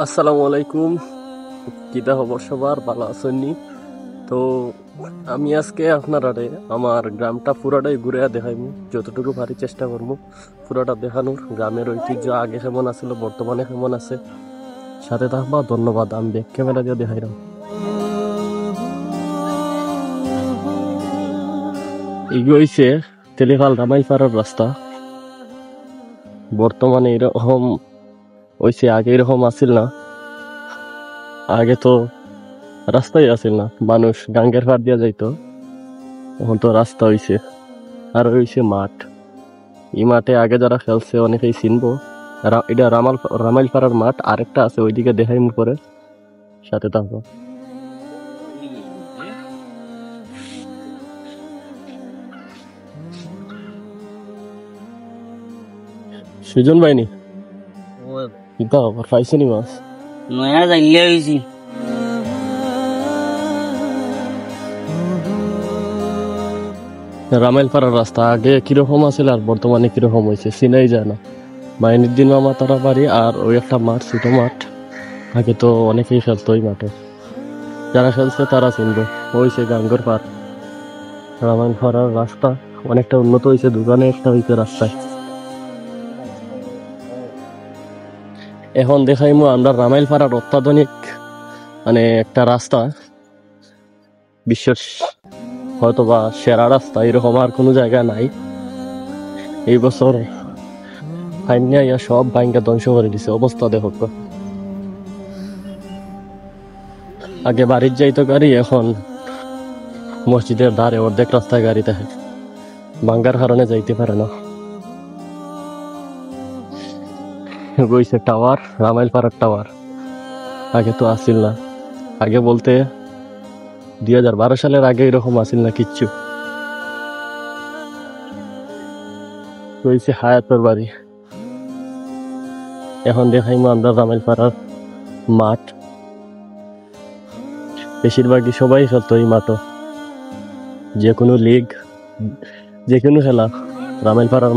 আসসালামু আলাইকুম। কিতা খবর সবার, ভালো আছেননি? তো আমি আজকে আপনারা আমার গ্রামটা পুরাটাই ঘুরে দেখাইমু, যতটুকু পারি চেষ্টা করবো পুরাটা দেখানোর। গ্রামের ঐতিহ্য আগে কেমন আছিল, বর্তমানে কেমন আছে, সাথে থাকবা। ধন্যবাদ। আমি ব্যাক ক্যামেরা দিয়ে দেখাইলাম। এগুলো হইছে তেলিখাল রামাইপাড়ার রাস্তা। বর্তমানে এরকম হইছে, আগে এরকম আছিল না। আগে তো রাস্তাই আছিল না, মানুষ গাঙ্গের পাড় দিয়া যাইতো। এখন তো রাস্তা হইছে। আর হইছে মাঠ। এই মাঠে আগে যারা খেলছে অনেকেই চিনবো। এটা রামাইলপাড়ার মাঠ। আরেকটা আছে ওইদিকে দেখাইমু পরে, সাথে থাকবো। সুজন ভাইনি কিতা খবর, পাইছেনি মাছ? নয়া জাইলে হইছি রামাইলপাড়ার রাস্তা আগে কিরকম আছিল আর বর্তমানে কিরকম হয়েছে চিনাই যায় না। মাইনুদ্দিন মামা তারা বাড়ি আর ওই একটা মাঠ, ছোট মাঠ। আগে তো অনেকেই খেলতো ওই মাঠে, যারা খেলছে তারা চিনবো। হয়েছে গাঙ্গর পাড়। রামাইলপাড়ার রাস্তা অনেকটা উন্নত হয়েছে, দোকানে একটা হয়েছে রাস্তায়। এখন দেখাইমু আমরা রামাইলপাড়ার অত্যাধুনিক মানে একটা রাস্তা, বিশ্বের হয়তো বা সেরা রাস্তা, এরকম আর কোনো জায়গা নাই। এই বছর ফাইনিয়া ইয়া সব ভাঙ্গা ধ্বংস করে দিছে, অবস্থা দেখো। আগে বাড়ির যাইতো গাড়ি, এখন মসজিদের ধারে অর্ধেক রাস্তায় গাড়ি থাকে, ভাঙ্গার কারণে যাইতে পারে না। গইছে টাওয়ার, রামাইলপাড়ার টাওয়ার। আগে তো আসিল না, আগে বলতে 2012 সালের আগে এরকম আসিল না কিচ্ছু। গইছে হায়াতর বাড়ি। এখন দেখাইমু আমরা রামাইলপাড়ার মাঠ। বেশিরভাগই সবাই খেলতো এই মাঠও, যে কোনো লিগ, যে কোনো খেলা রামাইলপাড়ার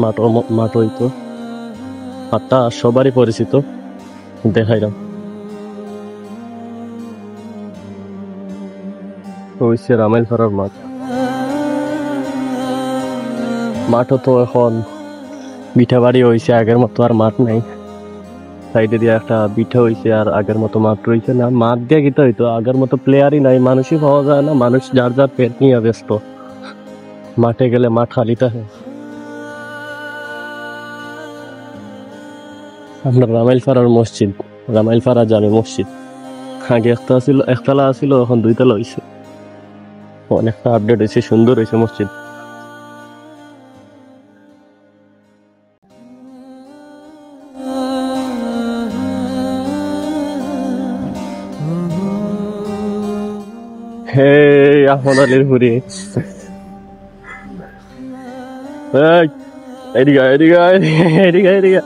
মাঠ হইতো। মাঠটা সবারই পরিচিত, দেখাইলাম। হইছে রামাইলপাড়ার মাঠ। মাঠও তো এখন বিঠা বাড়ি হয়েছে, আগের মতো আর মাঠ নাই। সাইডে দিয়ে একটা বিঠা হয়েছে, আর আগের মতো মাঠ রয়েছে না। মাঠ দিয়ে গিতে হইতো, আগের মতো প্লেয়ারই নাই, মানুষই পাওয়া যায় না। মানুষ যার যার পেট নিয়ে ব্যস্ত, মাঠে গেলে মাঠ খালি থাকে। আপনার রামাইলপাড়ার মসজিদ, রামাইলপাড়া জামে মসজিদ। আগে একতলা আছিল, এখন 2 তলা হয়েছে। অনেকটা আপডেট হয়েছে, সুন্দর হয়েছে মসজিদ। হে আহমদ আলীর হুরি, এদিকে এদিকে এদিকে এদিকে।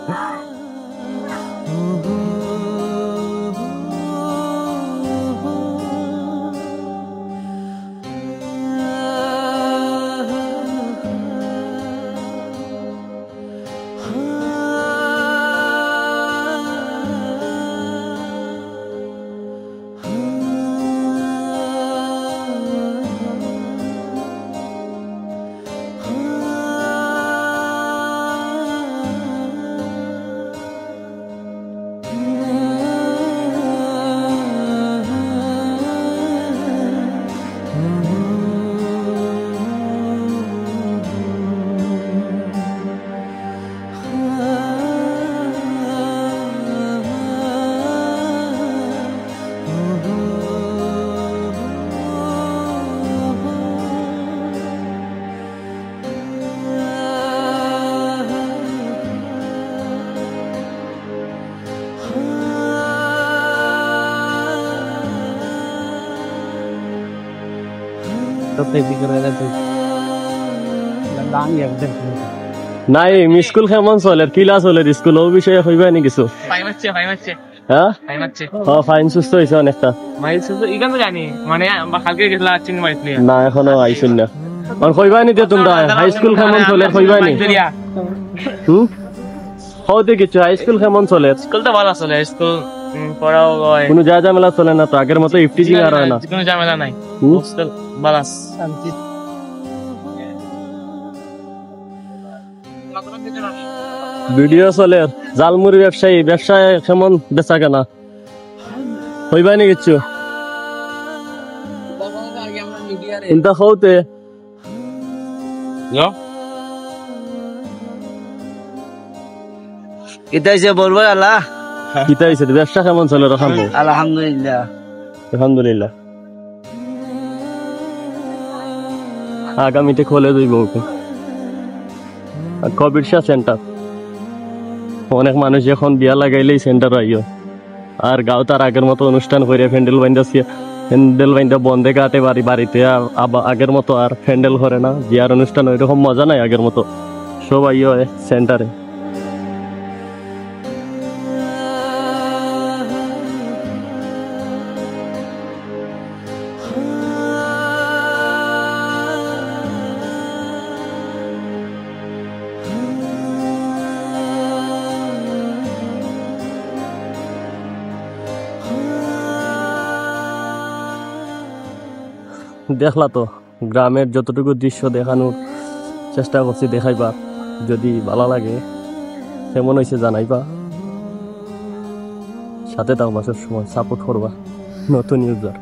নাই স্কুল কেমন চলে, কিলা চলে স্কুল, ও বিষয়ে হইবা নি কিছু? হ্যাঁ ফাইন সুস্থ হয়েছে অনেকটা। না এখনো আইসুন না। কইবা নি তোমরা হাই স্কুল কেমন চলে, কইবা নি? হতে কিছু হাই স্কুল কেমন চলে? স্কুল তো ভালো চলে, স্কুল পড়াও হয় কোনো যা ঝামেলা চলে না তো আগের মতো ইফটিজিং আর হয় না কোনো ঝামেলা নাই হুম? হোস্টেল বালাস শান্তি ভিডিও চলে জালমুড়ি ব্যবসায় কেমন বেচা কেনা হইবাই নি কিচ্ছু ইনতা হওতে এটা হচ্ছে বলবো আল্লাহ কিতা হইছে ব্যবসা কেমন চলে রকম আলহামদুলিল্লাহ আলহামদুলিল্লাহ আগামীতে খোলে যাইব ওকে কবিরশা সেন্টার অনেক মানুষ এখন বিয়া লাগাইলেই সেন্টার আইও আর গাঁও তার আগের মতো অনুষ্ঠান করে প্যান্ডেল বাইন্দা বন্ধে কাটে বাড়িতে আবার আগের মতো আর প্যান্ডেল করে না বিয়ার অনুষ্ঠান ওইরকম মজা নাই আগের মতো সব আইও সেন্টারে দেখলা তো গ্রামের যতটুকু দৃশ্য দেখানোর চেষ্টা করছি দেখাইবা যদি ভালো লাগে কেমন হয়েছে জানাইবা সাথে থাকবা সব সময় সাপোর্ট করবা নতুন ইউজার